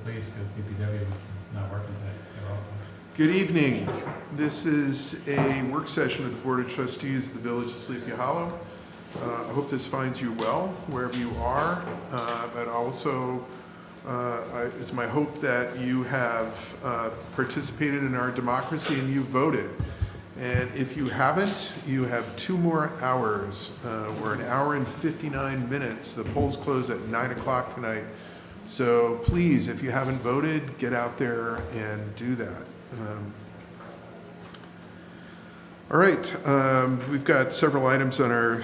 please, because DPW was not working today. They're off. Good evening. This is a work session of the Board of Trustees of the Village of Sleepy Hollow. I hope this finds you well, wherever you are. But also, it's my hope that you have participated in our democracy and you voted. And if you haven't, you have 2 more hours. We're an hour and 59 minutes. The polls close at 9 o'clock tonight. So please, if you haven't voted, get out there and do that. All right, we've got several items on our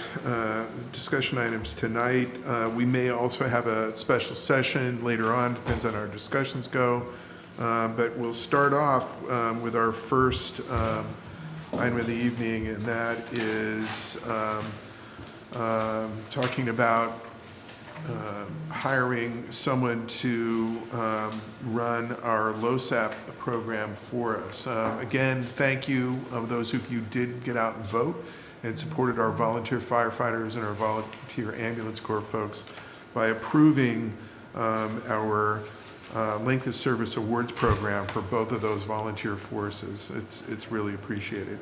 discussion items tonight. We may also have a special session later on, depends on how our discussions go. But we'll start off with our first item of the evening, and that is talking about hiring someone to run our LoSAP program for us. Again, thank you those of you did get out and vote and supported our volunteer firefighters and our volunteer ambulance corps folks by approving our length of service awards program for both of those volunteer forces. It's really appreciated.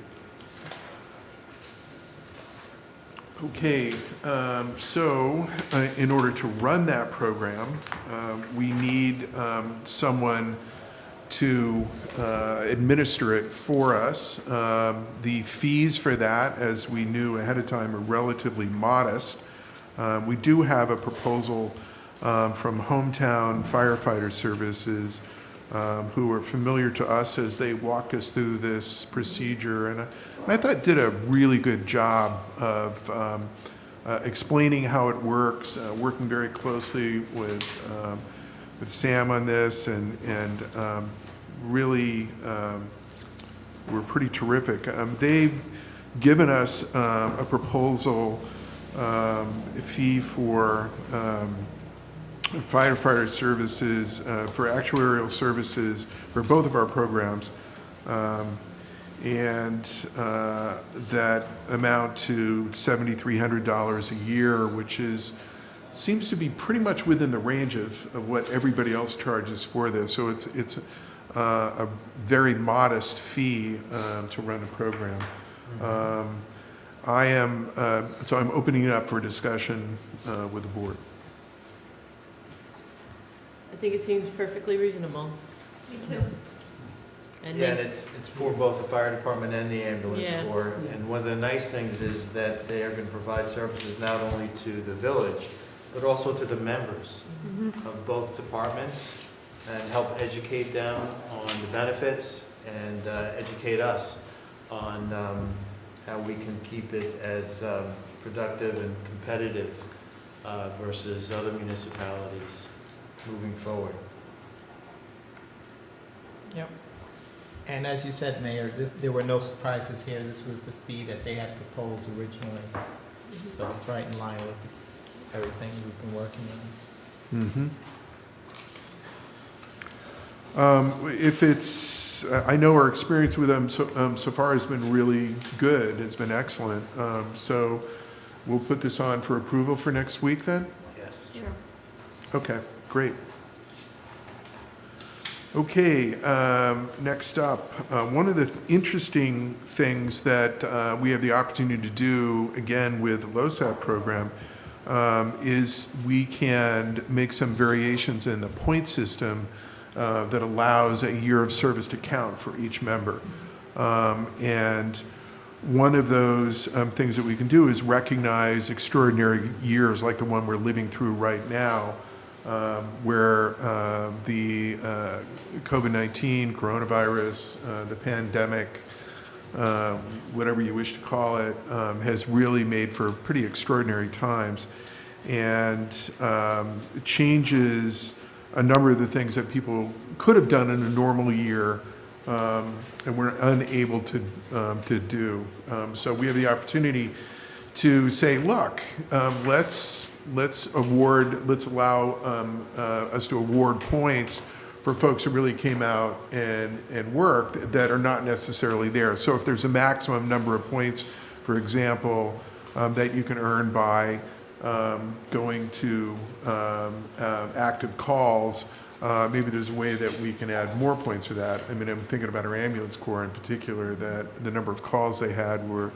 Okay, so in order to run that program, we need someone to administer it for us. The fees for that, as we knew ahead of time, are relatively modest. We do have a proposal from Hometown Firefighter Services, who are familiar to us as they walked us through this procedure, and I thought did a really good job of explaining how it works, working very closely with Sam on this, and really were pretty terrific. They've given us a proposal fee for firefighter services, for actuarial services for both of our programs, and that amount to $7,300 a year, which seems to be pretty much within the range of what everybody else charges for this. So it's a very modest fee to run a program. So I'm opening it up for discussion with the board. I think it seems perfectly reasonable. Me too. And Yeah, and it's for both the fire department and the ambulance Yeah. corps. And one of the nice things is that they are going to provide services not only to the village, but also to the members of both departments, and help educate them on the benefits and educate us on how we can keep it as productive and competitive versus other municipalities moving forward. Yep. And as you said, Mayor, there were no surprises here. This was the fee that they had proposed originally. So it's right in line with everything we've been working on. If it's, I know our experience with them so far has been really good, has been excellent. So we'll put this on for approval for next week then? Yes. Sure. Okay, great. Okay, next up, one of the interesting things that we have the opportunity to do, again, with the LoSAP program, is we can make some variations in the point system that allows a year of service to count for each member. And one of those things that we can do is recognize extraordinary years like the one we're living through right now, where the COVID-19, coronavirus, the pandemic, whatever you wish to call it, has really made for pretty extraordinary times, and it changes a number of the things that people could have done in a normal year and were unable to do. So we have the opportunity to say, look, let's allow us to award points for folks who really came out and worked that are not necessarily there. So if there's a maximum number of points, for example, that you can earn by going to active calls, maybe there's a way that we can add more points for that. I mean, I'm thinking about our ambulance corps in particular, that the number of calls they had were,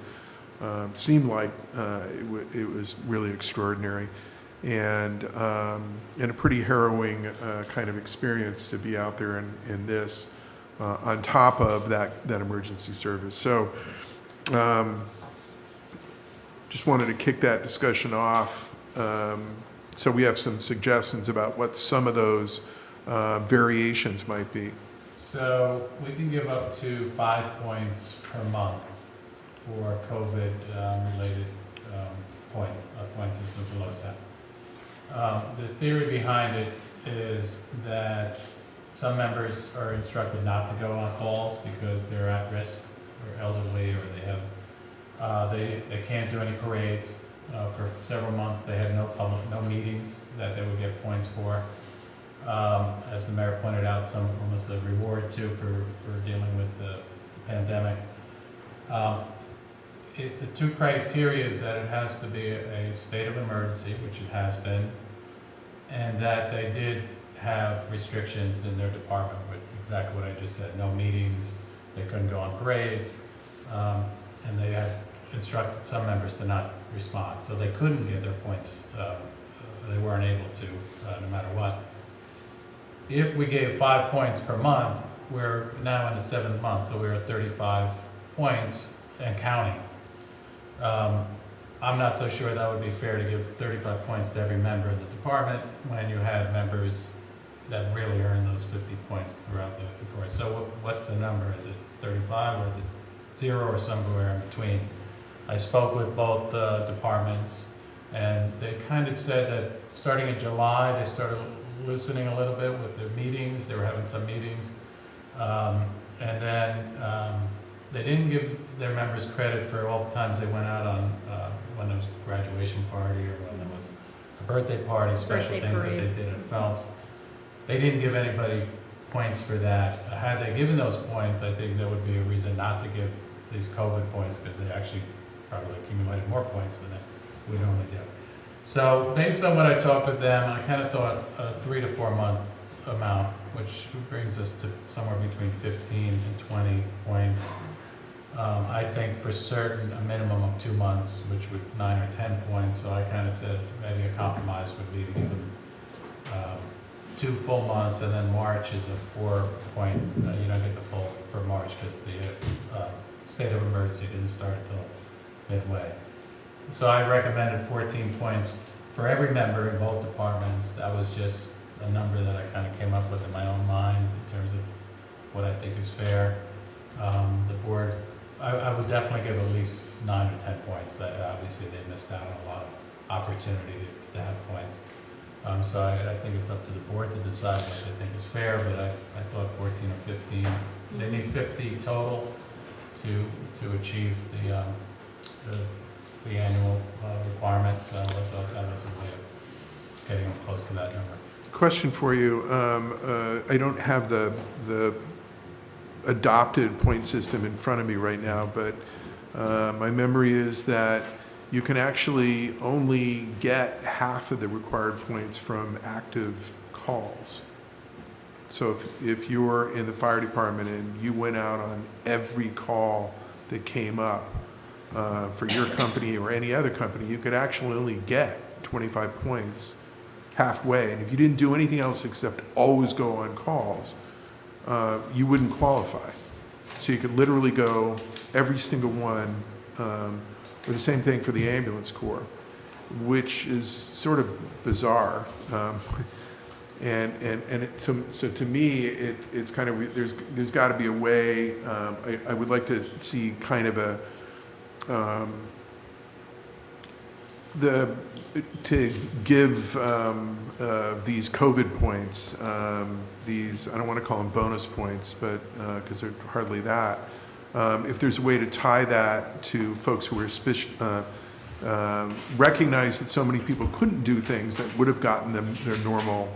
seemed like it was really extraordinary. And a pretty harrowing kind of experience to be out there in this, on top of that emergency service. So just wanted to kick that discussion off. So we have some suggestions about what some of those variations might be. So we can give up to 5 points per month for COVID related point system for LoSAP. The theory behind it is that some members are instructed not to go on calls because they're at risk, or elderly, or they have they can't do any parades. For several months, they had no meetings that they would get points for. As the mayor pointed out, some almost a reward too for dealing with the pandemic. The two criteria is that it has to be a state of emergency, which it has been, and that they did have restrictions in their department with exactly what I just said, no meetings, they couldn't go on parades, and they had instructed some members to not respond, so they couldn't get their points, they weren't able to, no matter what. If we gave 5 points per month, we're now in the 7th month, so we're at 35 points and counting. I'm not so sure that would be fair to give 35 points to every member of the department when you have members that really earn those 50 points throughout the course. So what's the number? Is it 35 or is it 0 or somewhere in between? I spoke with both departments, and they kind of said that starting in July, they started loosening a little bit with their meetings. They were having some meetings. And then they didn't give their members credit for all the times they went out on when there was a graduation party or when there was a birthday party, special Birthday things parades. that they did at Phelps. They didn't give anybody points for that. Had they given those points, I think there would be a reason not to give these COVID points, because they actually probably accumulated more points than we normally do. So based on what I talked with them, I kind of thought a 3 to 4 month amount, which brings us to somewhere between 15 and 20 points. I think for certain a minimum of 2 months, which would 9 or 10 points. So I kind of said maybe a compromise would be to give them 2 full months, and then March is a 4 point. You don't get the full for March because the state of emergency didn't start until midway. So I recommended 14 points for every member in both departments. That was just a number that I kind of came up with in my own mind in terms of what I think is fair. The board, I would definitely give at least 9 or 10 points. Obviously, they missed out on a lot of opportunity to have points. So I think it's up to the board to decide what they think is fair, but I thought 14 or 15. They need 50 total to achieve the annual requirement. So I thought that was a way of getting them close to that number. Question for you. I don't have the adopted point system in front of me right now, but my memory is that you can actually only get half of the required points from active calls. So if you were in the fire department and you went out on every call that came up for your company or any other company, you could actually only get 25 points halfway. And if you didn't do anything else except always go on calls, you wouldn't qualify. So you could literally go every single one, or the same thing for the ambulance corps, which is sort of bizarre. So to me, it's kind of, there's got to be a way. I would like to see kind of a to give these COVID points, these, I don't want to call them bonus points, but because they're hardly that. If there's a way to tie that to folks who are recognize that so many people couldn't do things that would have gotten them their normal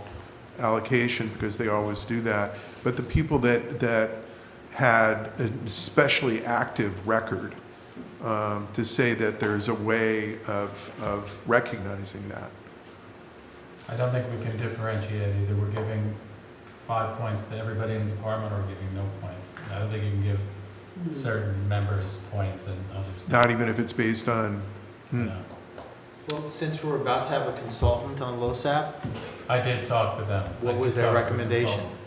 allocation, because they always do that. But the people that had an especially active record, to say that there's a way of recognizing that. I don't think we can differentiate either. We're giving 5 points to everybody in the department or giving no points. I don't think you can give certain members points and others Not even if it's based on, you know. Well, since we're about to have a consultant on LoSAP, I did talk to them. what I was did their talk to the recommendation? consultant.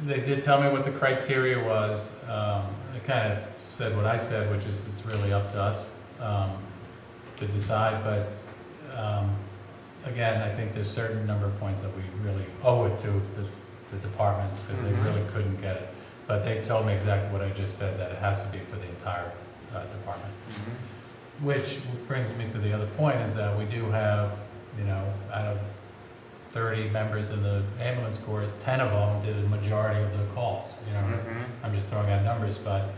They did tell me what the criteria was. They kind of said what I said, which is it's really up to us to decide. But again, I think there's a certain number of points that we really owe it to the departments because they really couldn't get it. But they told me exactly what I just said, that it has to be for the entire department. Which brings me to the other point, is that we do have, you know, out of 30 members in the ambulance corps, 10 of them did a majority of the calls, you know. I'm just throwing out numbers, but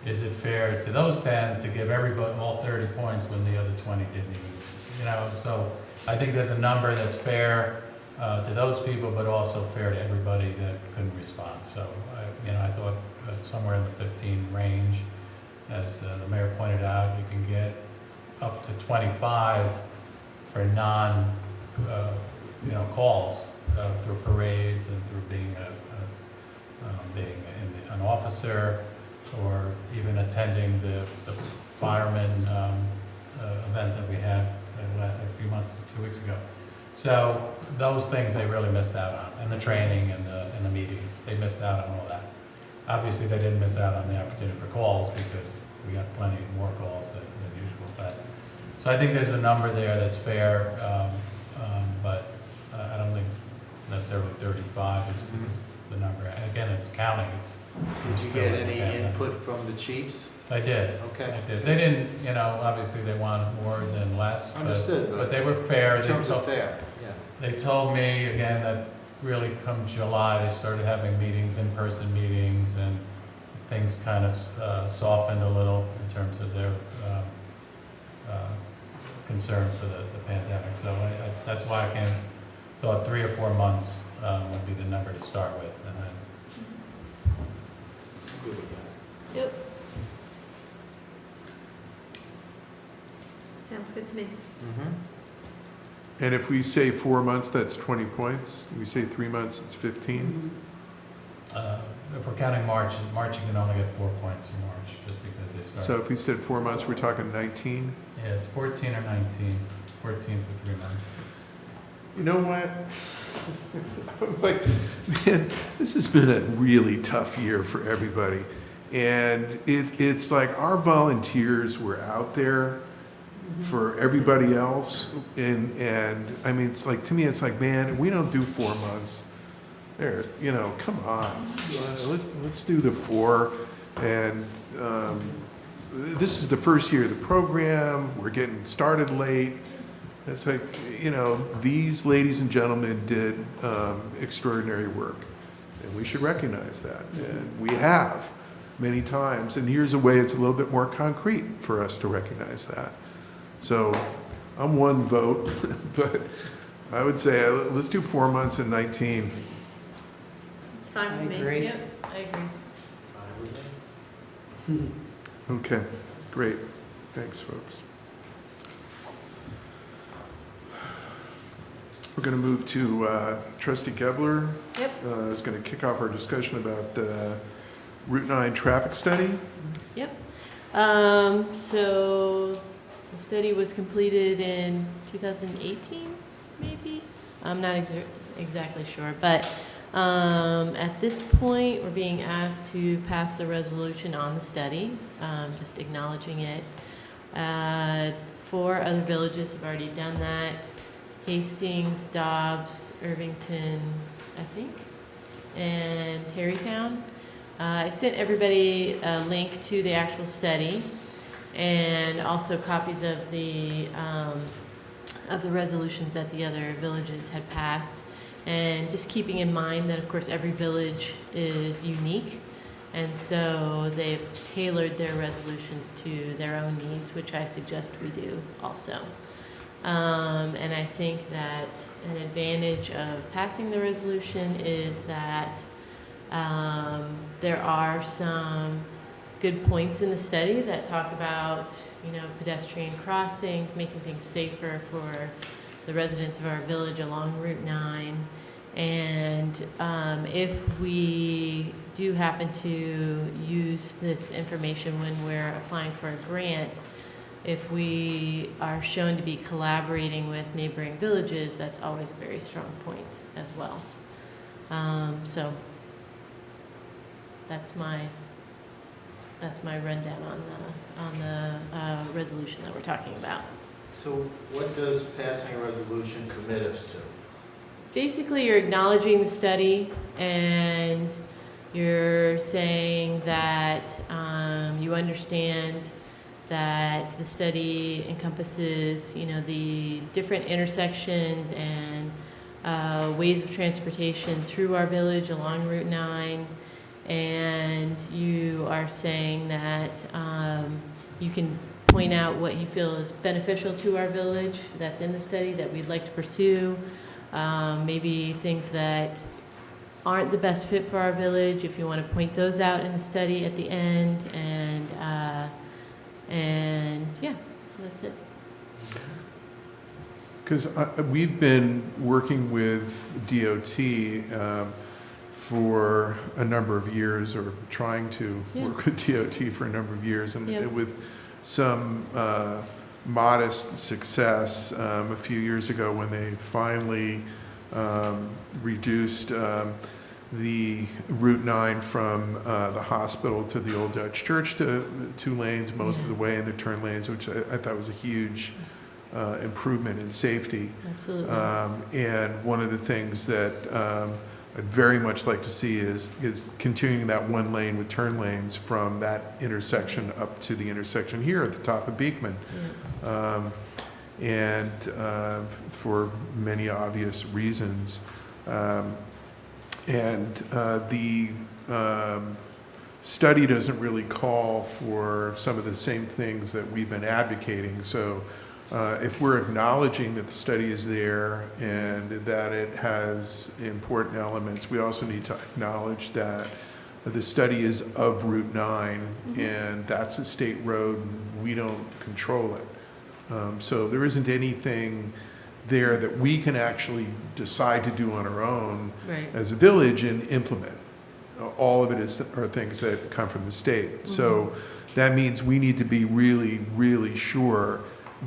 is it fair to those 10 to give everybody all 30 points when the other 20 didn't even, you know? So I think there's a number that's fair to those people, but also fair to everybody that couldn't respond. So, I thought somewhere in the 15 range. As the mayor pointed out, you can get up to 25 for calls through parades and through being an officer, or even attending the fireman event that we had a few weeks ago. So those things they really missed out on, and the training and the meetings, they missed out on all that. Obviously, they didn't miss out on the opportunity for calls because we got plenty more calls than usual. But so I think there's a number there that's fair, but I don't think necessarily 35 is the number. And again, it's counting. Did you get any input from the chiefs? I did. Okay. I did. They didn't, obviously they wanted more than less. Understood, But they were fair. In terms of fair, yeah. They told me, again, that really come July, they started having meetings, in-person meetings, and things kind of softened a little in terms of their concern for the pandemic. So that's why I thought 3 or 4 months would be the number to start with. And then Good with that. Yep. Sounds good to me. and if we say 4 months, that's 20 points. If we say 3 months, it's 15. if we're counting March, you can only get 4 points for March, just because they started. So if we said 4 months, we're talking 19. Yeah, it's 14 or 19, 14 for 3 months. You know what? I'm like, man, this has been a really tough year for everybody. And it's like our volunteers were out there for everybody else. And I mean, it's like, to me, it's like, man, we don't do 4 months. There, come on. Let's do the 4. And this is the first year of the program. We're getting started late. It's like, these ladies and gentlemen did extraordinary work, and we should recognize that. And we have many times, and here's a way it's a little bit more concrete for us to recognize that. So I'm 1 vote, but I would say let's do 4 months and 19. It's fine with me. Yep, I agree. Fine with me. Okay, great. Thanks, folks. We're going to move to Trustee Gebler. Yep. Is going to kick off our discussion about the Route 9 traffic study. Yep. So the study was completed in 2018, maybe? I'm not exactly sure, but at this point, we're being asked to pass the resolution on the study, just acknowledging it. 4 other villages have already done that. Hastings, Dobbs, Irvington, I think, and Terrytown. I sent everybody a link to the actual study and also copies of the resolutions that the other villages had passed. And just keeping in mind that, of course, every village is unique, and so they've tailored their resolutions to their own needs, which I suggest we do also. And I think that an advantage of passing the resolution is that there are some good points in the study that talk about, pedestrian crossings, making things safer for the residents of our village along Route 9, And if we do happen to use this information when we're applying for a grant, if we are shown to be collaborating with neighboring villages, that's always a very strong point as well. So that's my rundown on the resolution that we're talking about. So what does passing a resolution commit us to? Basically, you're acknowledging the study and you're saying that you understand that the study encompasses, the different intersections and ways of transportation through our village along Route 9. And you are saying that you can point out what you feel is beneficial to our village that's in the study that we'd like to pursue. Maybe things that aren't the best fit for our village, if you want to point those out in the study at the end. And yeah, so that's it. Because we've been working with DOT for a number of years, or trying to work with DOT for a number of years, and with some modest success a few years ago when they finally reduced the Route 9 from the hospital to the Old Dutch Church to 2 lanes most of the way in the turn lanes, which I thought was a huge improvement in safety. Absolutely. And one of the things that I'd very much like to see is continuing that 1 lane with turn lanes from that intersection up to the intersection here at the top of Beekman. And for many obvious reasons. And the study doesn't really call for some of the same things that we've been advocating. So if we're acknowledging that the study is there and that it has important elements, we also need to acknowledge that the study is of Route 9, and that's a state road. We don't control it. So there isn't anything there that we can actually decide to do on our own as a village and implement. All of it are things that come from the state. So that means we need to be really, really sure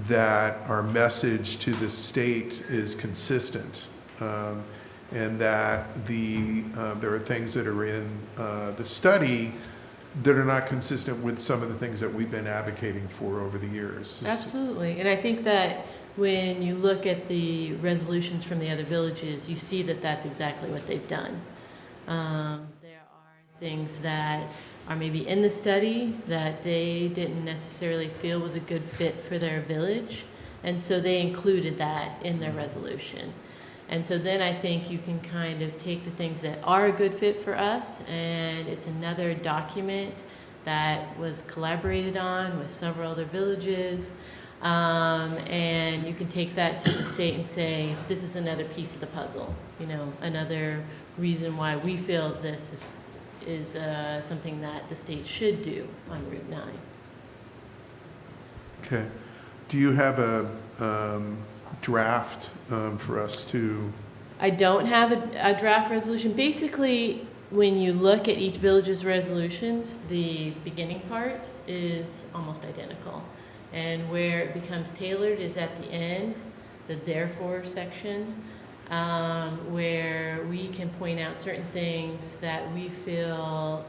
that our message to the state is consistent, and that there are things that are in the study that are not consistent with some of the things that we've been advocating for over the years. Absolutely. And I think that when you look at the resolutions from the other villages, you see that that's exactly what they've done. There are things that are maybe in the study that they didn't necessarily feel was a good fit for their village, and so they included that in their resolution. And so then I think you can kind of take the things that are a good fit for us, and it's another document that was collaborated on with several other villages, and you can take that to the state and say, this is another piece of the puzzle, another reason why we feel this is something that the state should do on Route 9. Okay. Do you have a draft for us to? I don't have a draft resolution. Basically, when you look at each village's resolutions, the beginning part is almost identical. And where it becomes tailored is at the end, the therefore section, where we can point out certain things that we feel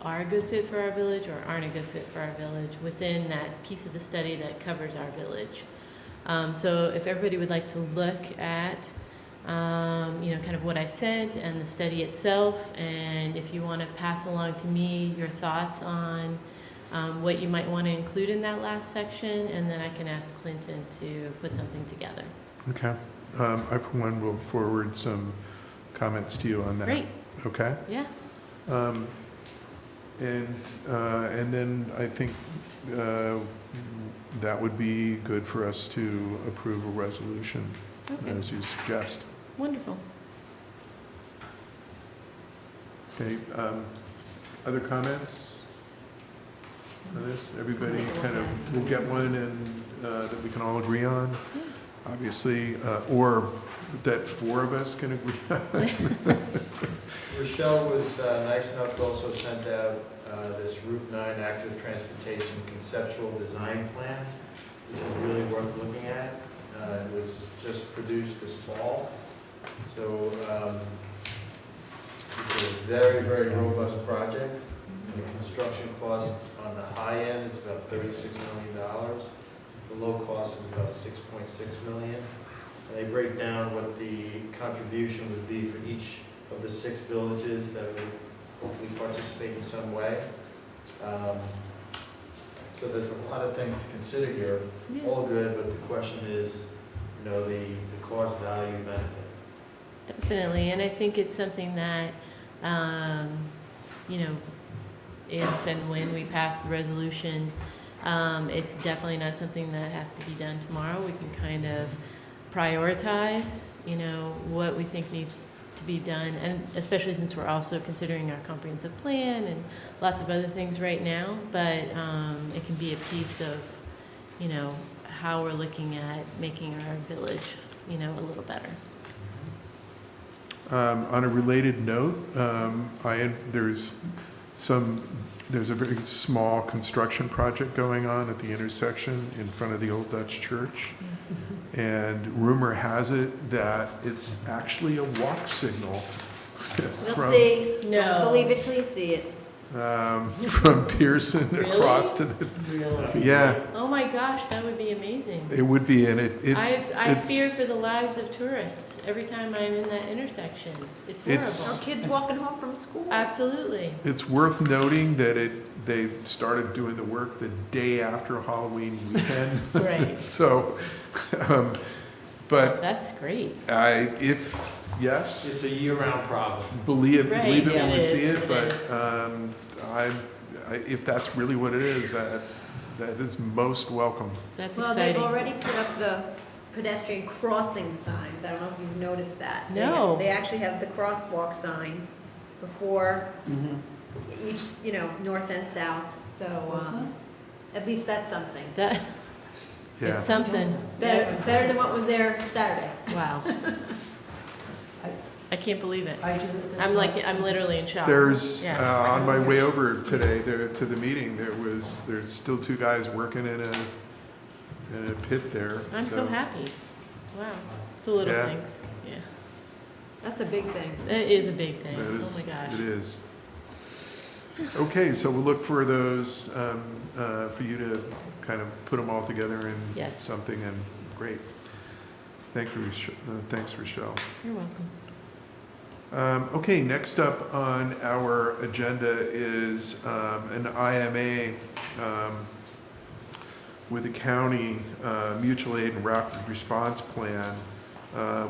are a good fit for our village or aren't a good fit for our village within that piece of the study that covers our village. So if everybody would like to look at, kind of what I sent and the study itself, and if you want to pass along to me your thoughts on what you might want to include in that last section, and then I can ask Clinton to put something together. Okay. I, for one, will forward some comments to you on that. Great. Okay? Yeah. And then I think that would be good for us to approve a resolution, as you suggest. Wonderful. Okay. Other comments on this? Everybody kind of will get one and that we can all agree on? obviously, or that 4 of us can agree on. Rochelle was nice enough to also send out this Route 9 active transportation conceptual design plan, which is really worth looking at. It was just produced this fall. So it's a very, very robust project. And the construction cost on the high end is about $36 million. The low cost is about $6.6 million. And they break down what the contribution would be for each of the 6 villages that would hopefully participate in some way. So there's a lot of things to consider here. Yeah. All good, but the question is, the cost value benefit. Definitely, and I think it's something that, if and when we pass the resolution, it's definitely not something that has to be done tomorrow. We can kind of prioritize, what we think needs to be done, and especially since we're also considering our comprehensive plan and lots of other things right now, but it can be a piece of, how we're looking at making our village, a little better. On a related note, there's a very small construction project going on at the intersection in front of the Old Dutch Church. And rumor has it that it's actually a walk signal You'll see. No. Don't believe it till you see it. from Pearson Really? across to the, Really? yeah, Oh my gosh, that would be amazing. it would be, and it's, I fear for the lives of tourists every time I'm in that intersection. It's horrible. It's- Our kids walking home from school. Absolutely. it's worth noting that they started doing the work the day after Halloween weekend. Right. So, but That's great. yes. It's a year-round problem. Believe Right, it when it we is, see it, it but is. if that's really what it is, that is most welcome. That's Well, they've exciting. already put up the pedestrian crossing signs. I don't know if you've noticed that. No. They actually have the crosswalk sign before each, north and south, so, at least that's something. That, Yeah. it's something. It's better than what was there Saturday. Wow. I can't believe it. I'm I'm literally in shock. There's, Yeah. on my way over today there to the meeting, there's still 2 guys working in a pit there. I'm so happy. Wow. It's the little Yeah. things. Yeah. That's a big thing. That is a big thing. That Oh is- my gosh. It is. Okay, so we'll look for those, for you to kind of put them all together in Yes. something, and great. Thank you, thanks, Rochelle. You're welcome. Okay, next up on our agenda is an IMA with the county mutual aid and rapid response plan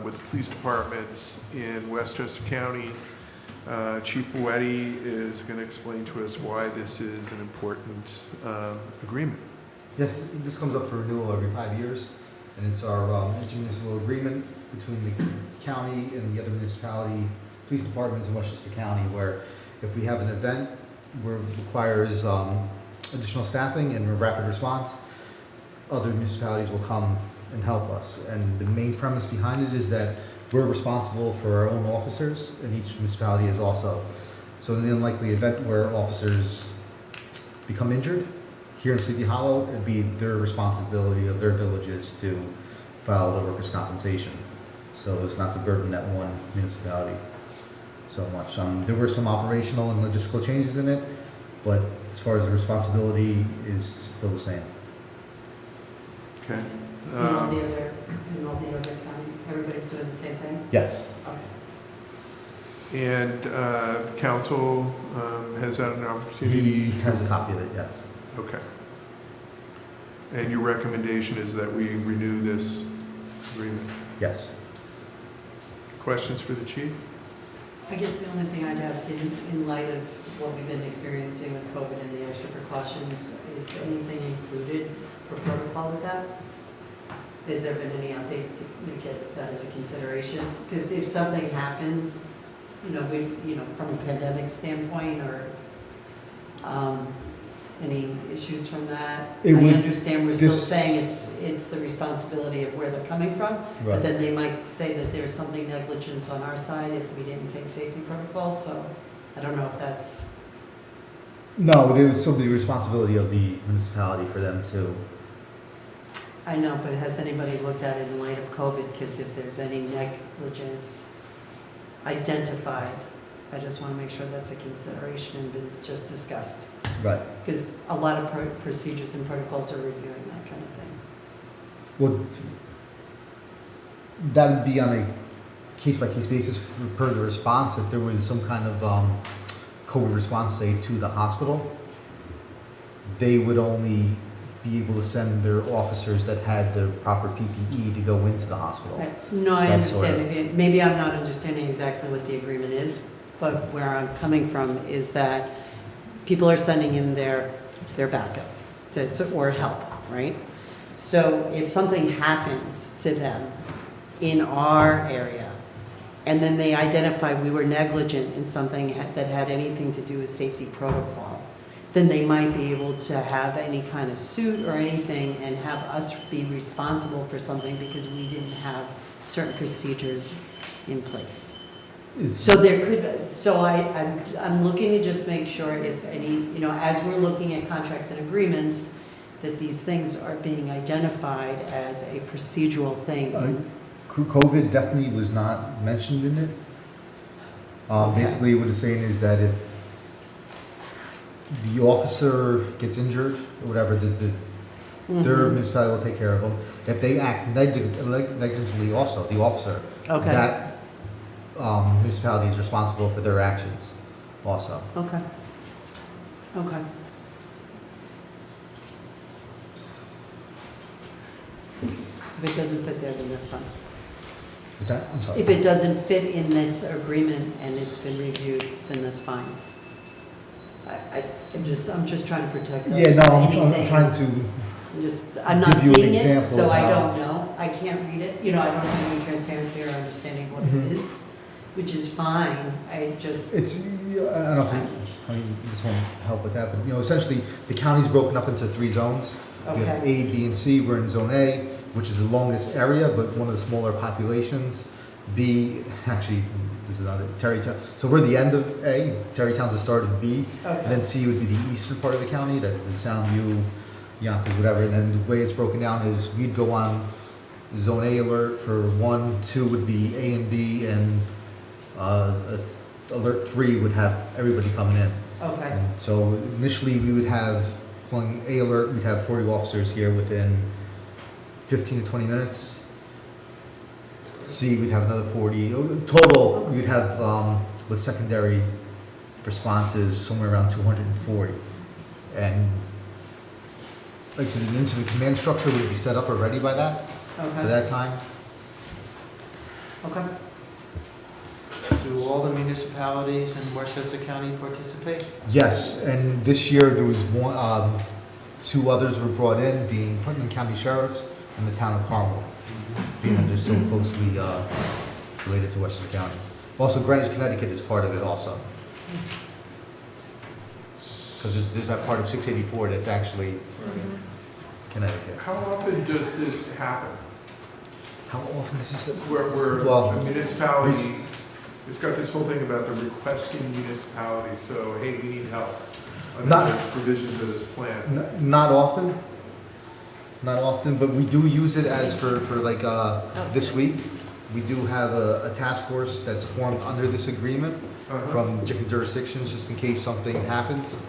with police departments in Westchester County. Chief Boetti is going to explain to us why this is an important agreement. Yes, this comes up for renewal every 5 years, and it's our intermunicipal agreement between the county and the other municipality, police departments in Westchester County, where if we have an event where it requires additional staffing and rapid response, other municipalities will come and help us. And the main premise behind it is that we're responsible for our own officers, and each municipality is also. So in the unlikely event where officers become injured, here in Sleepy Hollow, it'd be their responsibility of their villages to file the workers' compensation. So it's not to burden that one municipality so much. There were some operational and logistical changes in it, but as far as the responsibility is still the same. Okay. In all the other county, everybody's doing the same thing? Yes. Okay. And council has had an opportunity? He has a copy of it, yes. Okay. And your recommendation is that we renew this agreement? Yes. Questions for the chief? I guess the only thing I'd ask in light of what we've been experiencing with COVID and the extra precautions, is anything included for protocol with that? Has there been any updates to make that as a consideration? Because if something happens, from a pandemic standpoint, or Any issues from that? It I would- understand we're still this- saying it's the responsibility of where they're coming from, but Right. then they might say that there's something negligence on our side if we didn't take safety protocols, so I don't know if that's, No, it would still be the responsibility of the municipality for them to, I know, but has anybody looked at it in light of COVID? Because if there's any negligence identified, I just want to make sure that's a consideration and been just discussed. right. Because a lot of procedures and protocols are reviewing that kind of thing. Well, that would be on a case-by-case basis per the response. If there was some kind of COVID response, say, to the hospital, they would only be able to send their officers that had the proper PPE to go into the hospital. No, I That's sort understand. Maybe I'm not understanding exactly what the agreement is, but where I'm coming from is that people are sending in their backup or help, right? So if something happens to them in our area, and then they identify we were negligent in something that had anything to do with safety protocol, then they might be able to have any kind of suit or anything and have us be responsible for something because we didn't have certain procedures in place. It's- So there could, so I'm looking to just make sure if any, as we're looking at contracts and agreements, that these things are being identified as a procedural thing. COVID definitely was not mentioned in it. Okay. Basically, what it's saying is that if the officer gets injured or whatever, their Mhm. municipality will take care of them. If they act negligently also, the officer, Okay, that municipality is responsible for their actions also. okay. Okay. If it doesn't fit there, then that's fine. Is that, I'm sorry. If it doesn't fit in this agreement and it's been reviewed, then that's fine. I'm just trying to protect us. Yeah, no, from I'm anything. trying to, I'm not give you an seeing it, example so of I how- don't know. I can't read it. I don't have any transparency or understanding what Mhm. it is, which is fine. I just, it's, I don't know if this won't help with that, but, essentially, the county's broken up into 3 zones. You have okay, A, B, and C. We're in Zone A, which is the longest area, but one of the smaller populations. B, actually, this is another, Terrytown. So we're the end of A, Terrytown's the start of B, and okay, then C would be the eastern part of the county, the Soundview, Yonkers, whatever. And then the way it's broken down is we'd go on Zone A alert for 1, 2 would be A and B, and Alert 3 would have everybody coming in. okay, And so initially, we would have, calling A alert, we'd have 40 officers here within 15 to 20 minutes. C, we'd have another 40. Total, we'd have, with secondary responses, somewhere around 240. And like I said, an incident command structure would be set up already by okay, that time. okay. Do all the municipalities in Westchester County participate? Yes, and this year there was one, 2 others were brought in, being Putnam County Sheriffs and the town of Carmel, being that they're so closely related to Westchester County. Also, Greenwich, Connecticut is part of it also, because there's that part of 684 that's actually Connecticut. How often does this happen? How often is this? Where Well, a municipality, it's got this whole thing about the requesting municipality, so, hey, we need help under Not- the provisions of this plan. Not often, but we do use it as for like, this week. We do have a task force that's formed under this agreement Uh-huh. from different jurisdictions, just in case something happens.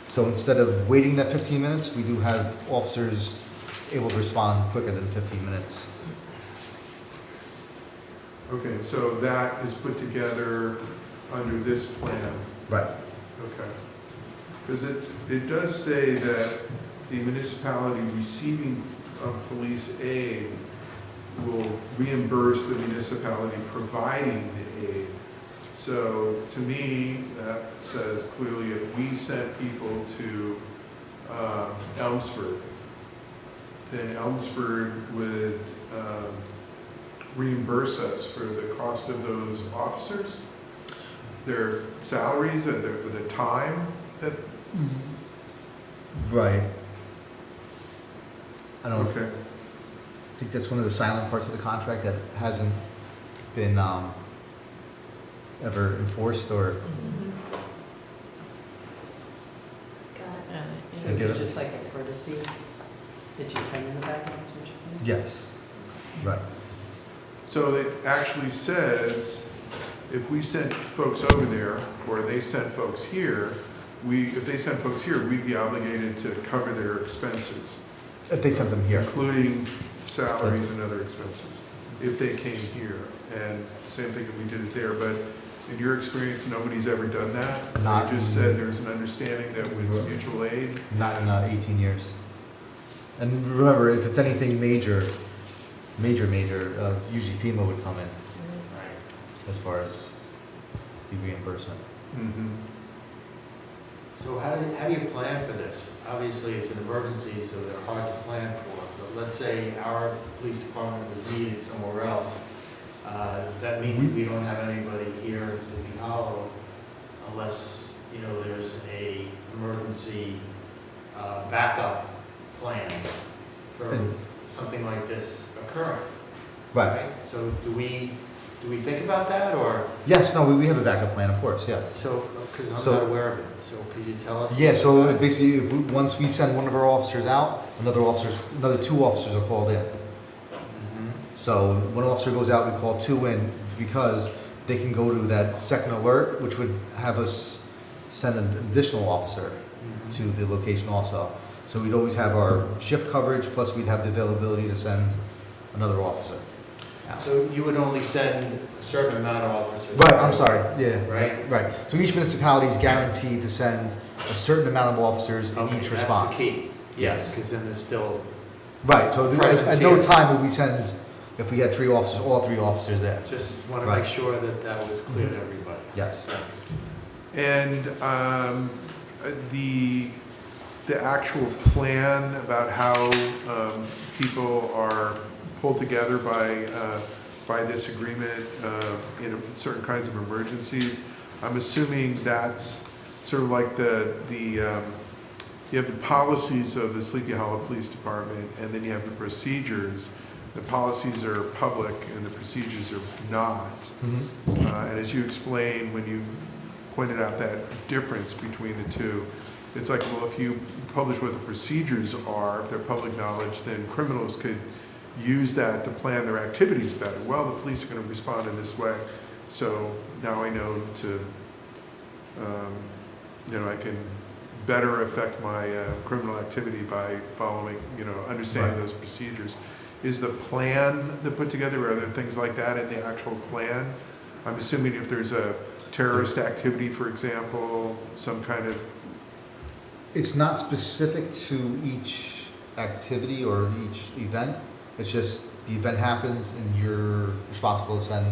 So instead of waiting that 15 minutes, we do have officers able to respond quicker than 15 minutes. Okay, so that is put together under this plan, Right. okay. Because it does say that the municipality receiving police aid will reimburse the municipality providing the aid. So to me, that says clearly if we sent people to Elmsford, then Elmsford would reimburse us for the cost of those officers, their salaries, or the time that, Right. I don't Okay. think that's one of the silent parts of the contract that hasn't been ever enforced or. So is it just like a courtesy that you send in the back, that's what you're saying? Yes. Right. So it actually says, if we sent folks over there, or they sent folks here, if they sent folks here, we'd be obligated to cover their expenses, If they sent them here. including salaries and other expenses, if they came here. And same thing if we did it there, but in your experience, nobody's ever done that? Not You just in- said there's an understanding that with mutual aid? Not in 18 years. And remember, if it's anything major, usually FEMA would come in as far as the reimbursement. Mhm. So how do you plan for this? Obviously, it's an emergency, so they're hard to plan for. But let's say our police department was needed somewhere else. That means we don't have anybody here in Sleepy Hollow unless, you know, there's a emergency backup plan for And- something like this occurring. Right. So do we think about that, or, Yes, no, we have a backup plan, of course, yes. so, because I'm So- not aware of it, so could you tell us? Yeah, so basically, once we send one of our officers out, another two officers are called in. Mhm. So one officer goes out, we call two in, because they can go to that second alert, which would have us send an additional officer Mhm. to the location also. So we'd always have our shift coverage, plus we'd have the availability to send another officer out. So you would only send a certain amount of officers? Right, I'm sorry, yeah. Right? Right, so each municipality is guaranteed to send a certain amount of officers in Okay, each that's response. the key. Yes. Because then it's still, Right, so Presence at no here. time would we send, if we had three officers, all three officers there. just want to Right. make sure that that was clear to everybody. Yes. Thanks. And the actual plan about how people are pulled together by this agreement in certain kinds of emergencies, I'm assuming that's sort of like you have the policies of the Sleepy Hollow Police Department, and then you have the procedures. The policies are public and the procedures are not. And as you explained when you pointed out that difference between the two, it's like, well, if you publish what the procedures are, if they're public knowledge, then criminals could use that to plan their activities better. Well, the police are going to respond in this way, so now I know I can better affect my criminal activity by following, understanding Right. those procedures. Is the plan that put together, are there things like that in the actual plan? I'm assuming if there's a terrorist activity, for example, some kind of, It's not specific to each activity or each event. It's just the event happens and you're responsible to send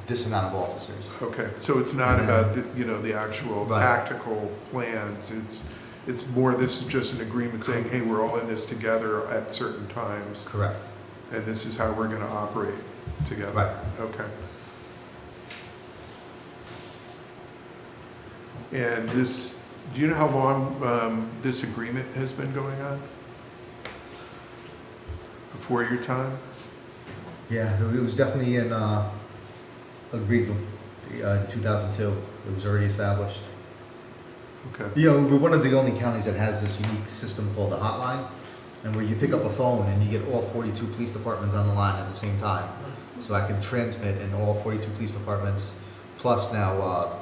this amount of officers. okay, so it's not Yeah. about, the actual Right. tactical plans. It's more, this is just an agreement saying, hey, we're all in this together at certain times, Correct. and this is how we're gonna operate together. Right. Okay. And this, do you know how long this agreement has been going on? Before your time? Yeah, it was definitely agreed in 2002. It was already established. Okay. We're one of the only counties that has this unique system called the hotline, and where you pick up a phone and you get all 42 police departments on the line at the same time. So I can transmit in all 42 police departments, plus now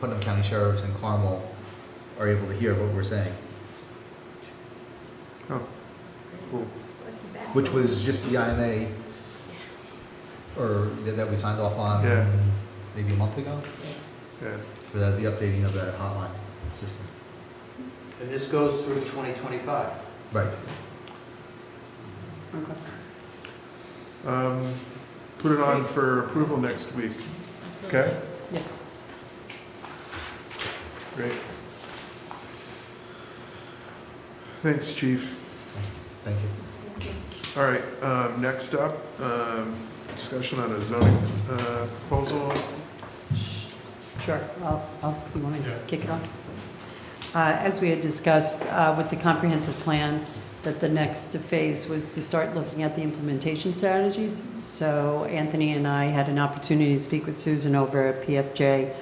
Putnam County Sheriffs and Carmel are able to hear what we're saying, Oh, cool. which was just the IMA that we signed off on Yeah. maybe a month ago Yeah. for the updating of that hotline system. And this goes through 2025? Right. Put it on for approval next week. Okay? Yes. Great. Thanks, Chief. Thank you. All right, next up, discussion on a zoning proposal. Sure, you want me to Yeah. kick it off? As we had discussed with the comprehensive plan, that the next phase was to start looking at the implementation strategies. So Anthony and I had an opportunity to speak with Susan over at PFJ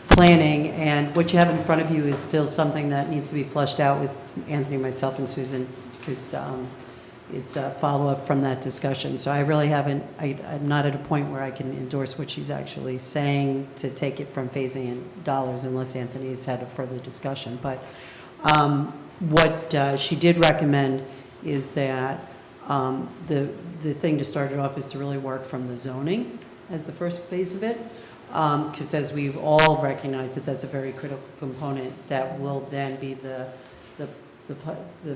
Planning, and what you have in front of you is still something that needs to be flushed out with Anthony, myself, and Susan, because it's a follow-up from that discussion. So I really haven't, I'm not at a point where I can endorse what she's actually saying to take it from phasing in dollars unless Anthony's had a further discussion. But what she did recommend is that the thing to start it off is to really work from the zoning as the first phase of it. Because as we've all recognized that that's a very critical component that will then be the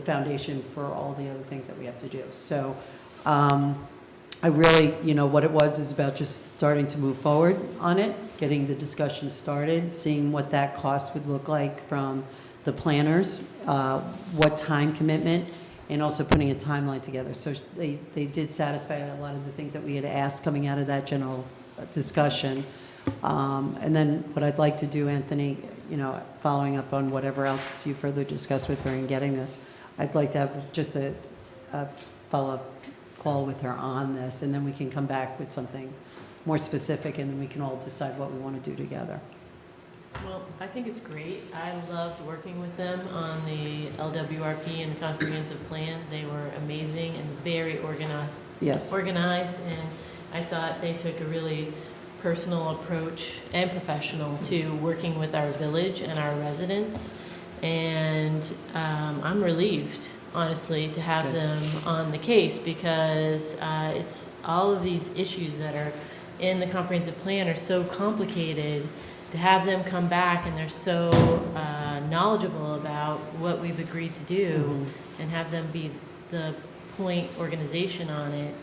foundation for all the other things that we have to do. So I really, what it was is about just starting to move forward on it, getting the discussion started, seeing what that cost would look like from the planners, what time commitment, and also putting a timeline together. So they did satisfy a lot of the things that we had asked coming out of that general discussion. And then what I'd like to do, Anthony, following up on whatever else you further discuss with her and getting this, I'd like to have just a follow-up call with her on this, and then we can come back with something more specific, and then we can all decide what we want to do together. Well, I think it's great. I loved working with them on the LWRP and comprehensive plan. They were amazing and very organized. Yes. And I thought they took a really personal approach and professional to working with our village and our residents. And I'm relieved, honestly, to have them on the case, because it's all of these issues that are in the comprehensive plan are so complicated. To have them come back and they're so knowledgeable about what we've agreed to do, and have them be the point organization on it,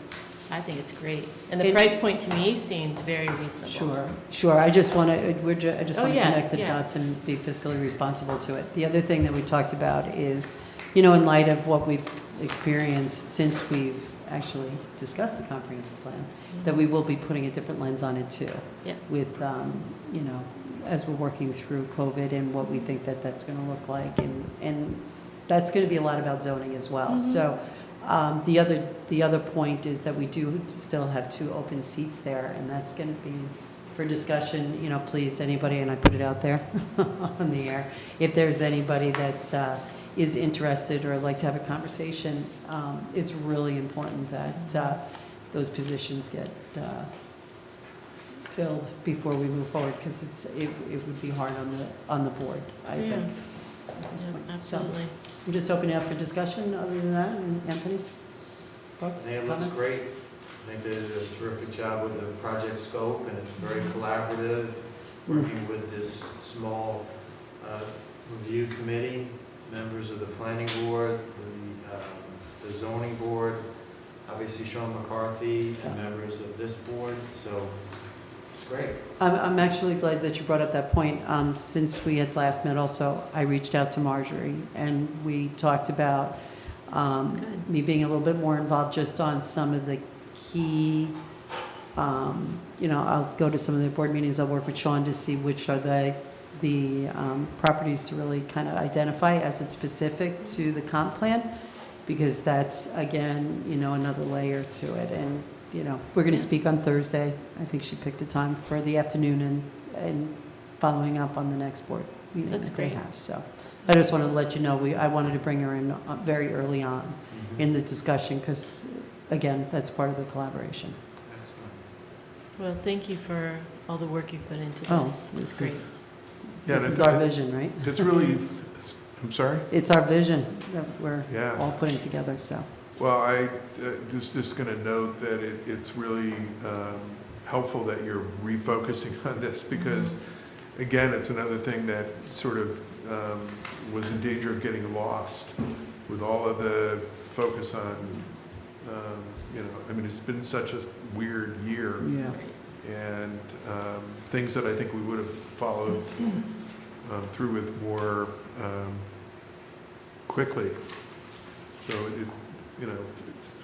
I think it's great. And the price point to me seems very reasonable. Sure. I just want to, connect the yeah. dots and be fiscally responsible to it. The other thing that we talked about is, in light of what we've experienced since we've actually discussed the comprehensive plan, that we will be putting a different lens on it too. Yeah. With, as we're working through COVID and what we think that that's going to look like. And that's going to be a lot about zoning as well. So the other point is that we do still have 2 open seats there, and that's going to be for discussion. Please, anybody, and I put it out there on the air, if there's anybody that is interested or like to have a conversation, it's really important that those positions get filled before we move forward, because it would be hard on the board, I think. Yeah, absolutely. I'm just opening up for discussion. Other than that, Anthony, thoughts, It looks comments? great. I think they did a terrific job with the project scope, and it's very collaborative, working with this small review committee, members of the planning board, the zoning board, obviously Sean McCarthy, and members of this board, so it's great. I'm actually glad that you brought up that point. Since we had last met also, I reached out to Marjorie, and we talked about me being a little bit more involved just on some of the key, I'll go to some of the board meetings, I'll work with Sean to see which are the properties to really kind of identify as it's specific to the comp plan, because that's, again, another layer to it. And we're going to speak on Thursday. I think she picked a time for the afternoon and following up on the next board meeting That's that they great. have. So I just wanted to let you know, I wanted to bring her in very early on in the discussion, because, again, that's part of the collaboration. Excellent. Well, thank you for all the work you put into this. It's great. Yeah, This is our vision, right? It's really, I'm sorry? It's our vision that we're Yeah. all putting together, so. Well, I was just going to note that it's really helpful that you're refocusing on this, because, again, it's another thing that sort of was in danger of getting lost with all of the focus on, it's been such a weird year. Yeah. And things that I think we would have followed through with more quickly. So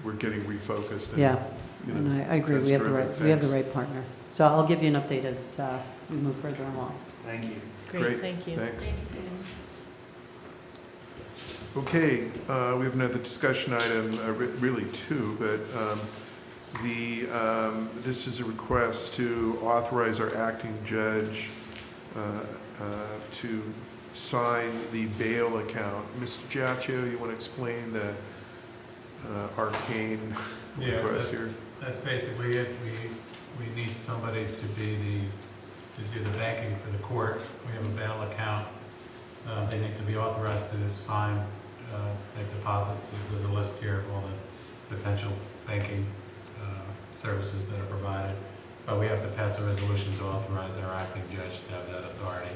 we're getting refocused. And, Yeah, and I agree. that's We have terrific. we have the Thanks. right partner. So I'll give you an update as we move further along. Thank you. Great, Great. thank you. Thanks. Thank you, Susan. Okay, we have another discussion item, really two, but this is a request to authorize our acting judge to sign the bail account. Mr. Giaccio, you want to explain the arcane request here? That's basically it. We need somebody to do the banking for the court. We have a bail account. They need to be authorized to sign, make deposits. There's a list here of all the potential banking services that are provided. But we have to pass a resolution to authorize our acting judge to have that authority.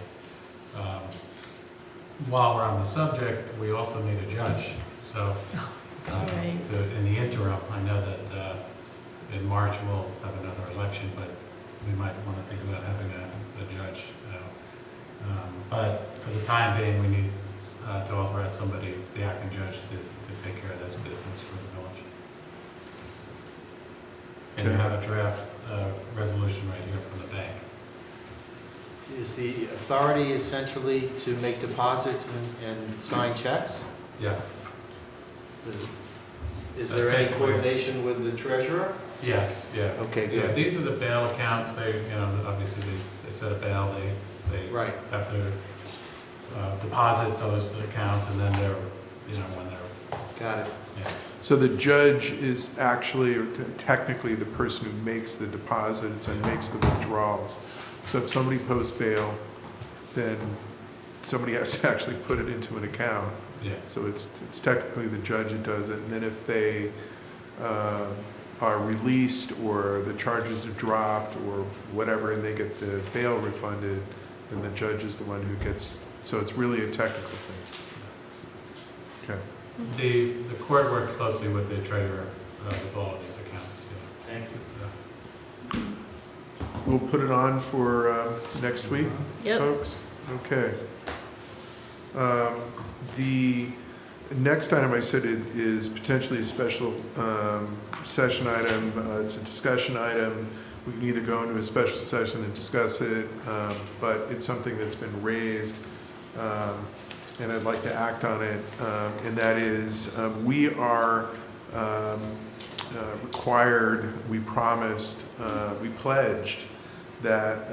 While we're on the subject, we also need a judge. So That's right. in the interim, I know that in March we'll have another election, but we might want to think about having a judge. But for the time being, we need to authorize somebody, the acting judge, to take care of this business for the village. And you Okay. have a draft resolution right here from the bank. Is the authority essentially to make deposits and sign checks? Yes. Is there any Basically. coordination with the treasurer? Yes, yeah. Okay, Yeah, good. these are the bail accounts. They, obviously they set a bail, they Right. have to deposit those accounts, and then they're, when they're, Got it. yeah. So the judge is actually, or technically, the person who makes the deposits and makes the withdrawals. So if somebody posts bail, then somebody has to actually put it into an account. Yeah. So it's technically the judge that does it. And then if they are released, or the charges are dropped, or whatever, and they get the bail refunded, then the judge is the one who gets, so it's really a technical thing. Okay. The court works closely with the treasurer with all of these accounts. Thank you. We'll put it on for next week, Yep. folks? Okay. The next item I said is potentially a special session item. It's a discussion item. We can either go into a special session and discuss it, but it's something that's been raised, and I'd like to act on it, and that is, we are required, we promised, we pledged that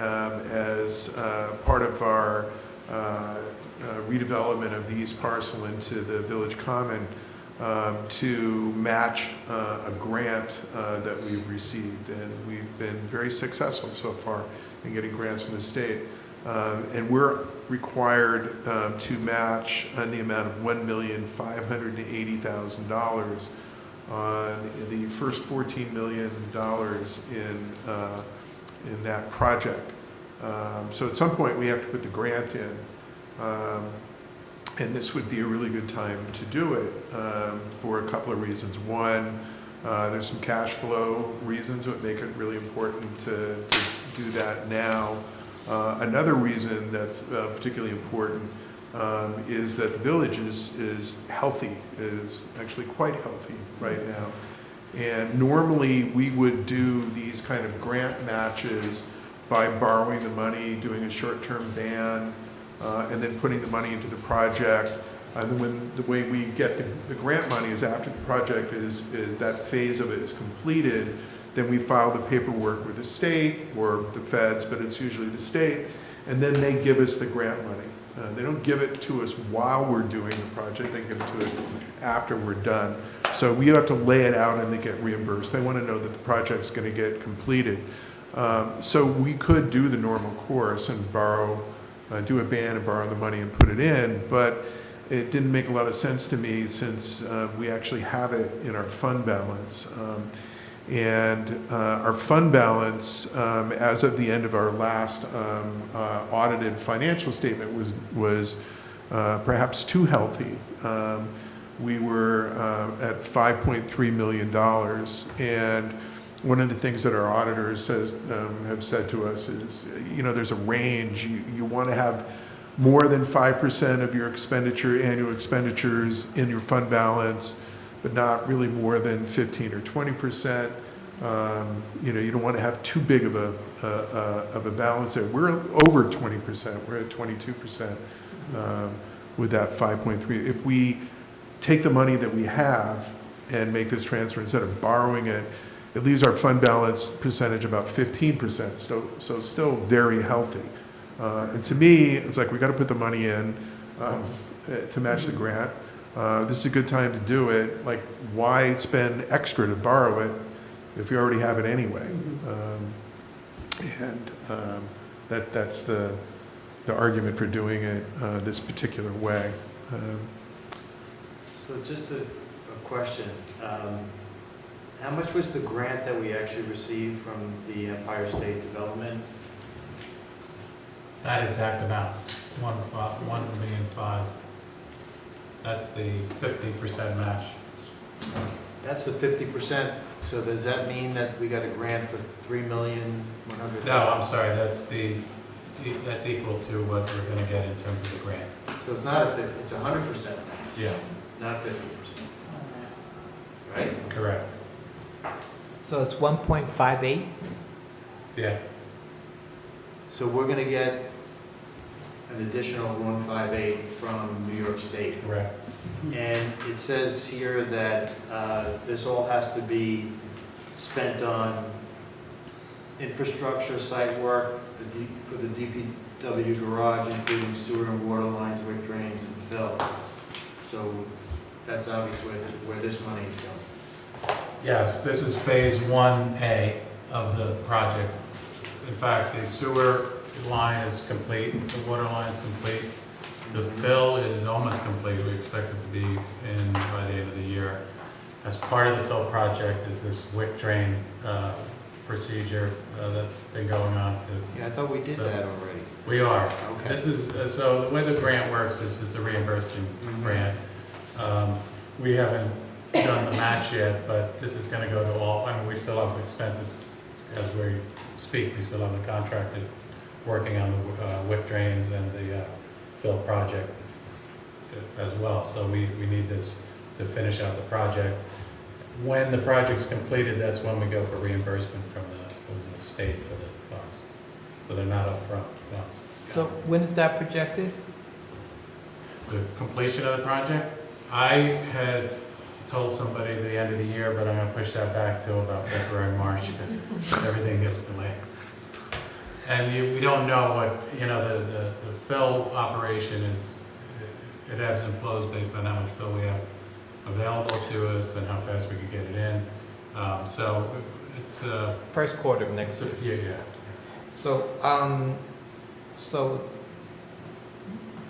as part of our redevelopment of the East Parcel into the Village Common, to match a grant that we've received. And we've been very successful so far in getting grants from the state. And we're required to match in the amount of $1,580,000 on the first $14 million in that project. So at some point, we have to put the grant in. And this would be a really good time to do it for a couple of reasons. One, there's some cash flow reasons that make it really important to do that now. Another reason that's particularly important is that the village is healthy, is actually quite healthy right now. And normally we would do these kind of grant matches by borrowing the money, doing a short-term ban, and then putting the money into the project. And then when the way we get the grant money is after the project is that phase of it is completed, then we file the paperwork with the state or the feds, but it's usually the state, and then they give us the grant money. They don't give it to us while we're doing the project, they give it to us after we're done. So we have to lay it out and they get reimbursed. They want to know that the project's going to get completed. So we could do the normal course and borrow, do a ban and borrow the money and put it in, but it didn't make a lot of sense to me since we actually have it in our fund balance. And our fund balance, as of the end of our last audited financial statement, was perhaps too healthy. We were at $5.3 million, and one of the things that our auditors have said to us is, there's a range. You want to have more than 5% of your annual expenditures in your fund balance, but not really more than 15 or 20%. You don't want to have too big of a balance there. We're over 20%. We're at 22% with that 5.3. If we take the money that we have and make this transfer instead of borrowing it, it leaves our fund balance percentage about 15%, so still very healthy. And to me, it's like we got to put the money in to match the grant. This is a good time to do it. Like, why spend extra to borrow it if you already have it anyway? That's the argument for doing it this particular way. So just a question. How much was the grant that we actually received from the Empire State Development? That exact amount, 1,500,000. That's the 50% match. That's the 50%. So does that mean that we got a grant for $3,100,000? No, I'm sorry, that's equal to what we're gonna get in terms of the grant. So it's not it's 100%, Yeah, not 50%. Right? correct. So it's 1.58? Yeah, So we're gonna get an additional 158 from New York State. correct. And it says here that this all has to be spent on infrastructure, site work, for the DPW garage, including sewer and water lines, wick drains, and fill. So that's obviously where this money is going. Yes, this is phase 1A of the project. In fact, the sewer line is complete, the water line is complete. The fill is almost complete. We expect it to be in by the end of the year. As part of the fill project is this wick drain procedure that's been going on to. Yeah, I thought we did So- that already. We are. Okay. This is, so the way the grant works is it's a reimbursing grant. We haven't done the match yet, but this is gonna go to all, I mean, we still have expenses as we speak. We still have the contractor working on the wick drains and the fill project as well. So we need this to finish out the project. When the project's completed, that's when we go for reimbursement from the state for the funds. So they're not upfront funds. So when is that projected? The completion of the project, I had told somebody the end of the year, but I'm gonna push that back till about February, March, because everything gets delayed. And we don't know what, the fill operation is, it ebbs and flows based on how much fill we have available to us and how fast we can get it in. So it's First quarter of next a year. few, yeah. So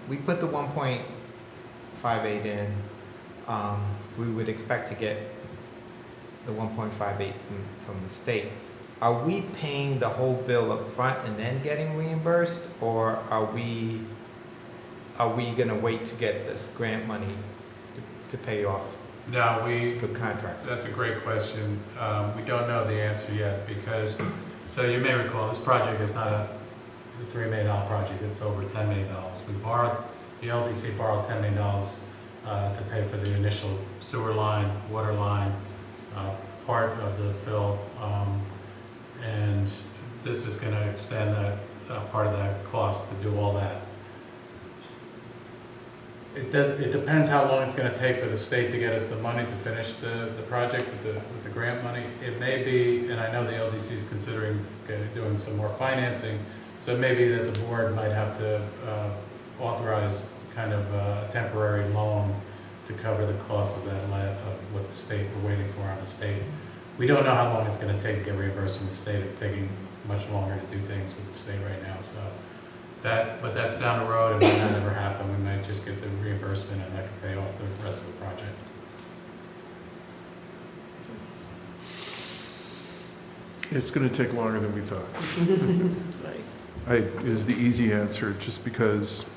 we put the 1.58 in. We would expect to get the 1.58 from the state. Are we paying the whole bill up front and then getting reimbursed, or are we gonna wait to get this grant money to pay off No, the contract? that's a great question. We don't know the answer yet because, so you may recall, this project is not a $3 million project, it's over $10 million. The LDC borrowed $10 million to pay for the initial sewer line, water line, part of the fill, and this is going to extend that part of that cost to do all that. It depends how long it's going to take for the state to get us the money to finish the project with the grant money. It may be, and I know the LDC is considering doing some more financing, so it may be that the board might have to authorize kind of a temporary loan to cover the cost of that, of what the state, we're waiting for on the state. We don't know how long it's going to take to get reimbursed from the state. It's taking much longer to do things with the state right now, so. But that's down the road, and when that ever happen, we might just get the reimbursement and that can pay off the rest of the project. It's going to take longer than we thought. Is the easy answer, just because,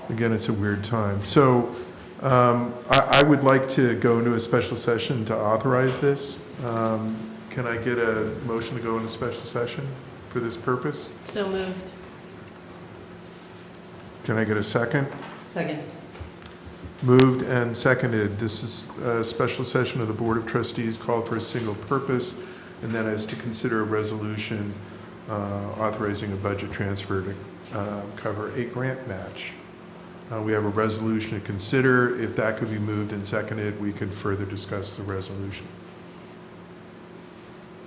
again, it's a weird time. So I would like to go into a special session to authorize this. Can I get a motion to go into special session for this purpose? So moved. Can I get a second? Second. Moved and seconded. This is a special session of the Board of Trustees called for a single purpose, and that is to consider a resolution authorizing a budget transfer to cover a grant match. We have a resolution to consider. If that could be moved and seconded, we could further discuss the resolution.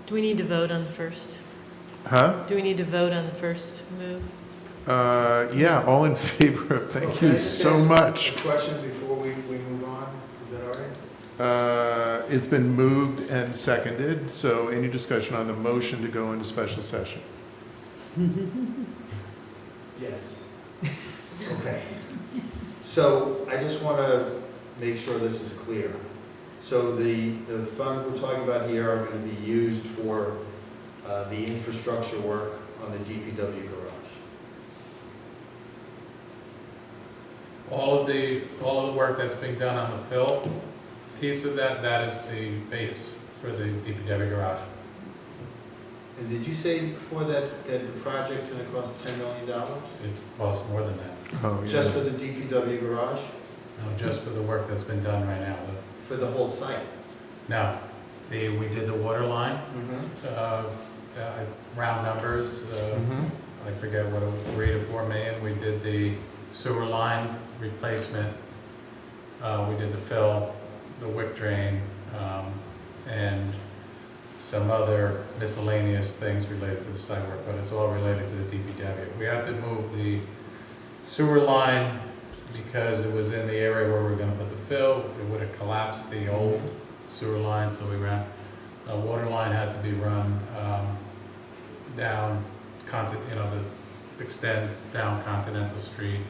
Do we need to vote on the first? Huh? Do we need to vote on the first move? Yeah, all in favor of, thank Okay, you just so ask much. a question before we move on, is that all right? It's been moved and seconded, so any discussion on the motion to go into special session? Yes. Okay. So I just want to make sure this is clear. So the funds we're talking about here are going to be used for the infrastructure work on the DPW garage. All of the work that's being done on the fill piece of that is the base for the DPW garage. And did you say before that the project's going to cost $10 million? It costs more than that. Oh, yeah. Just for the DPW garage? No, just for the work that's been done right now. For the whole site? No, we did the water line, round numbers, I forget what it was, 3 to 4 million. We did the sewer line replacement, we did the fill, the wick drain, and some other miscellaneous things related to the site work, but it's all related to the DPW. We had to move the sewer line because it was in the area where we were going to put the fill. It would have collapsed the old sewer line, so we ran, a water line had to be run down, to extend down Continental Street.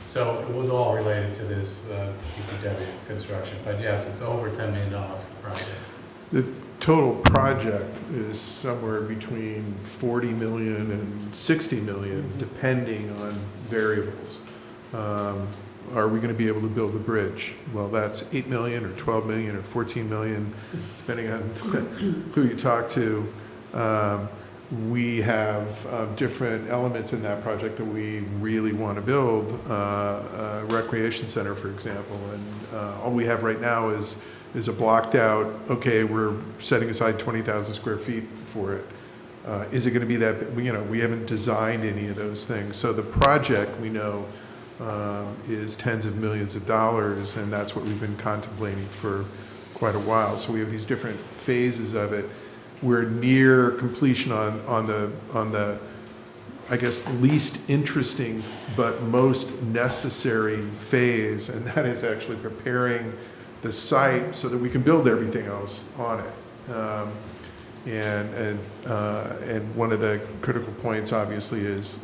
So it was all related to this DPW construction. But yes, it's over $10 million project. The total project is somewhere between 40 million and 60 million, depending on variables. Are we going to be able to build a bridge? Well, that's 8 million or 12 million or 14 million, depending on who you talk to. We have different elements in that project that we really want to build, a recreation center, for example. And all we have right now is a blocked out, okay, we're setting aside 20,000 square feet for it. Is it going to be that, we haven't designed any of those things. So the project, we know, is tens of millions of dollars, and that's what we've been contemplating for quite a while. So we have these different phases of it. We're near completion on the I guess least interesting but most necessary phase, and that is actually preparing the site so that we can build everything else on it. And one of the critical points obviously is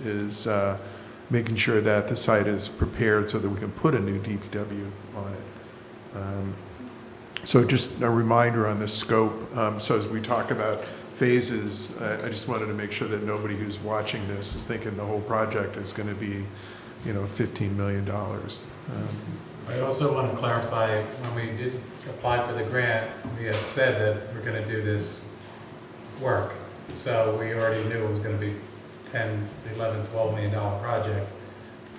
making sure that the site is prepared so that we can put a new DPW on it. So just a reminder on the scope. So as we talk about phases, I just wanted to make sure that nobody who's watching this is thinking the whole project is going to be, $15 million. I also want to clarify, when we did apply for the grant, we had said that we're going to do this work. So we already knew it was going to be 10, 11, $12 million project.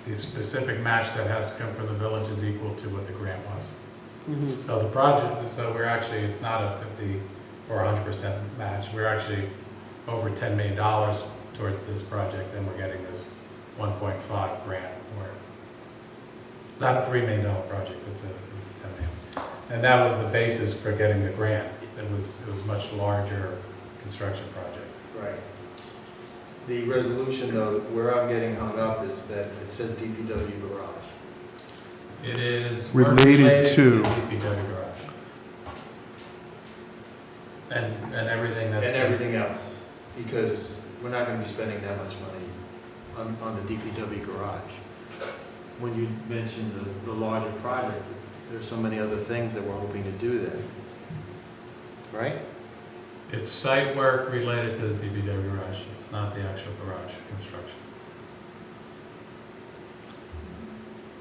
The specific match that has to come from the village is equal to what the grant was. So the project, it's not a 50 or 100% match. We're actually over $10 million towards this project, and we're getting this 1.5 grant for it. It's not a $3 million project, it's a $10 million. And that was the basis for getting the grant. It was much larger construction project. Right. The resolution, though, where I'm getting hung up is that it says DPW garage. It is Related to- the DPW garage. And everything that's. And everything else, because we're not going to be spending that much money on the DPW garage. When you mentioned the larger project, there's so many other things that we're hoping to do there. Right? It's site work related to the DPW garage. It's not the actual garage construction.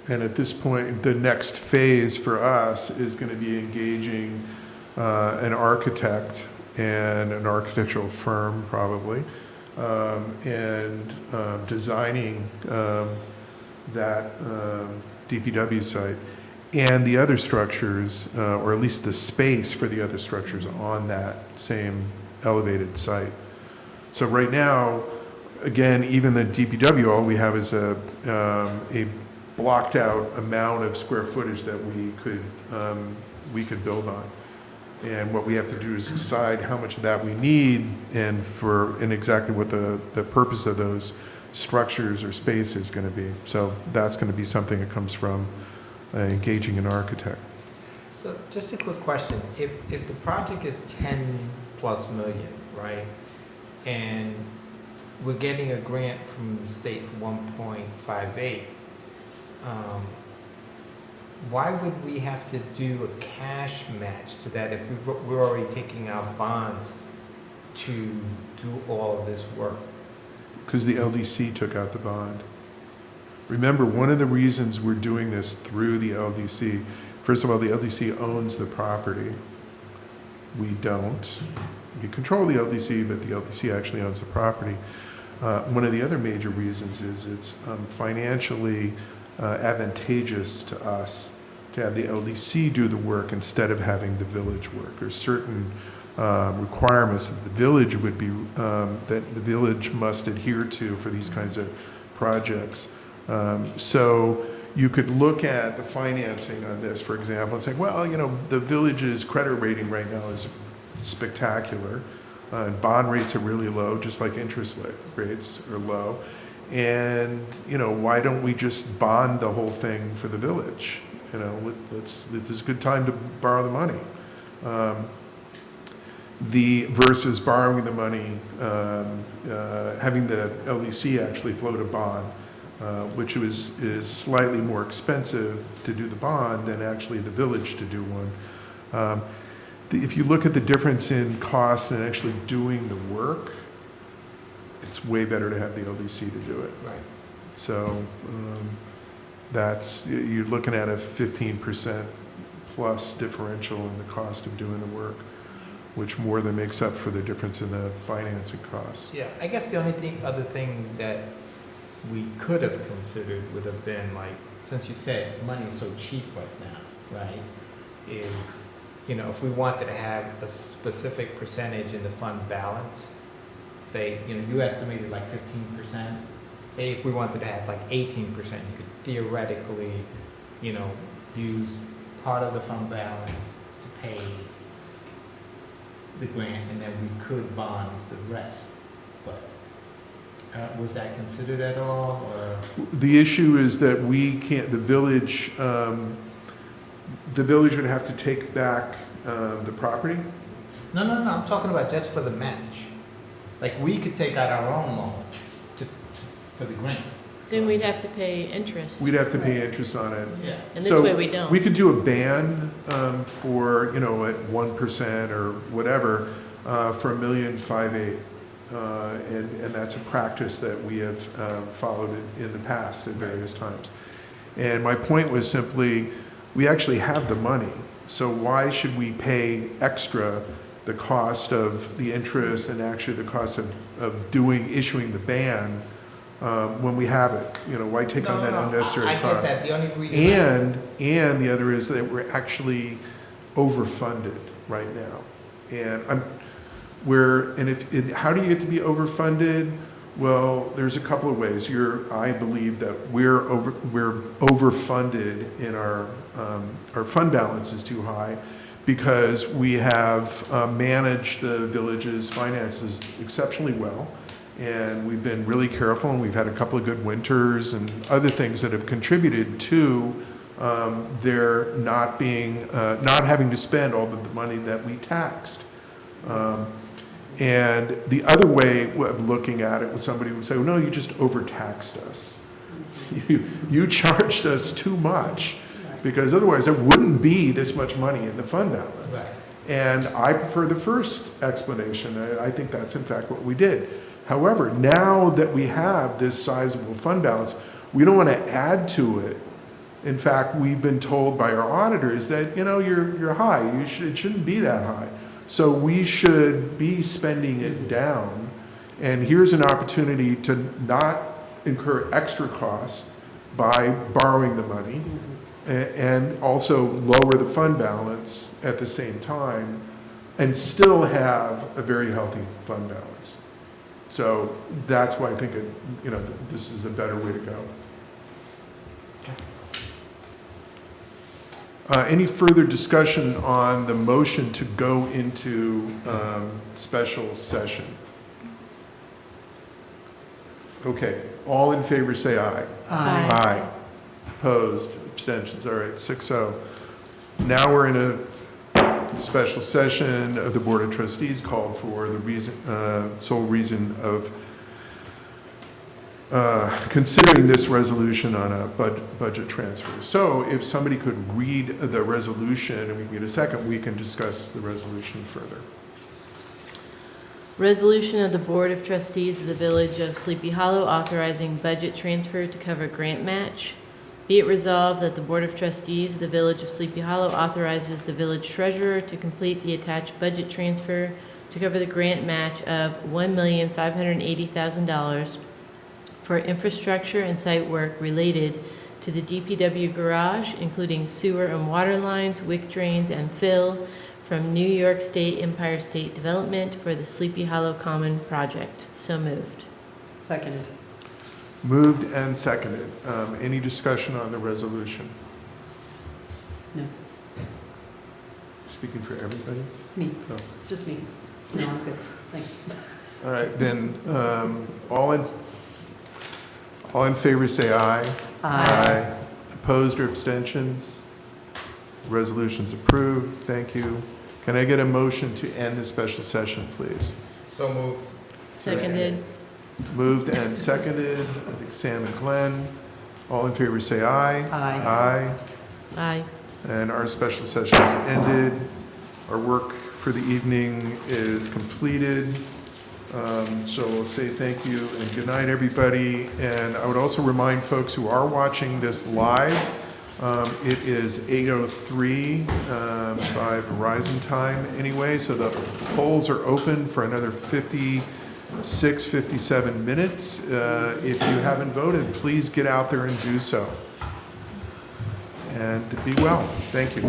And at this point, the next phase for us is going to be engaging an architect and an architectural firm, probably, and designing that DPW site and the other structures, or at least the space for the other structures on that same elevated site. So right now, again, even the DPW, all we have is a blocked out amount of square footage that we could build on. And what we have to do is decide how much of that we need and exactly what the purpose of those structures or space is going to be. So that's going to be something that comes from engaging an architect. So just a quick question. If the project is 10 plus million, right? And we're getting a grant from the state for 1.58, why would we have to do a cash match to that if we're already taking out bonds to do all of this work? Because the LDC took out the bond. Remember, one of the reasons we're doing this through the LDC, first of all, the LDC owns the property. We don't. We control the LDC, but the LDC actually owns the property. One of the other major reasons is it's financially advantageous to us to have the LDC do the work instead of having the village work. There's certain requirements that the village would be that the village must adhere to for these kinds of projects. So you could look at the financing on this, for example, and say, well, you know, the village's credit rating right now is spectacular. And bond rates are really low, just like interest rates are low. And, you know, why don't we just bond the whole thing for the village? You know, it's a good time to borrow the money. Versus borrowing the money, having the LDC actually float a bond, which is slightly more expensive to do the bond than actually the village to do one. If you look at the difference in cost and actually doing the work, it's way better to have the LDC to do it. Right. So you're looking at a 15% plus differential in the cost of doing the work, which more than makes up for the difference in the financing costs. Yeah, I guess the only other thing that we could have considered would have been like, since you said money is so cheap right now, right, is, you know, if we wanted to have a specific percentage in the fund balance, say, you know, you estimated like 15%, say if we wanted to have like 18%, you could theoretically, you know, use part of the fund balance to pay the grant, and then we could bond the rest. But was that considered at all, or? The issue is that we can't, the village would have to take back the property. No, I'm talking about just for the match. Like, we could take out our own loan for the grant. Then we'd have to pay interest. We'd have to pay interest on it. Yeah. And this way we don't. We could do a ban for, you know, at 1% or whatever for $1,580,000. And that's a practice that we have followed in the past at various times. And my point was simply, we actually have the money. So why should we pay extra the cost of the interest and actually the cost of issuing the ban when we have it? You know, why take on that unnecessary cost? I get that. The only reason. And the other is that we're actually overfunded right now. And how do you get to be overfunded? Well, there's a couple of ways. I believe that we're overfunded in our fund balance is too high because we have managed the village's finances exceptionally well, and we've been really careful, and we've had a couple of good winters and other things that have contributed to their not having to spend all the money that we taxed. And the other way of looking at it, somebody would say, well, no, you just overtaxed us. You charged us too much, because otherwise there wouldn't be this much money in the fund balance. Right. And I prefer the first explanation. I think that's in fact what we did. However, now that we have this sizable fund balance, we don't want to add to it. In fact, we've been told by our auditors that, you know, you're high. It shouldn't be that high. So we should be spending it down. And here's an opportunity to not incur extra costs by borrowing the money and also lower the fund balance at the same time and still have a very healthy fund balance. So that's why I think this is a better way to go. Any further discussion on the motion to go into special session? Okay, all in favor say aye. Aye. Aye. Opposed, abstentions, all right, 6-0. Now we're in a special session of the Board of Trustees called for the reason, sole reason of considering this resolution on a budget transfer. So if somebody could read the resolution and we can get a second, we can discuss the resolution further. Resolution of the Board of Trustees of the Village of Sleepy Hollow authorizing budget transfer to cover grant match. Be it resolved that the Board of Trustees of the Village of Sleepy Hollow authorizes the village treasurer to complete the attached budget transfer to cover the grant match of $1,580,000 for infrastructure and site work related to the DPW garage, including sewer and water lines, wick drains, and fill from New York State Empire State Development for the Sleepy Hollow Common Project. So moved. Seconded. Moved and seconded. Any discussion on the resolution? No. Speaking for everybody? Me, No. just me. No, I'm good, thanks. All right, then, all in favor say aye. Aye. Opposed or abstentions? Resolution's approved. Thank you. Can I get a motion to end the special session, please? So moved. Seconded. Moved and seconded. I think Sam and Glenn. All in favor say aye. Aye. Aye. Aye. And our special session is ended. Our work for the evening is completed. So we'll say thank you and good night, everybody. And I would also remind folks who are watching this live, it is 8:03 by Verizon time anyway, so the polls are open for another 56, 57 minutes. If you haven't voted, please get out there and do so. And be well. Thank you.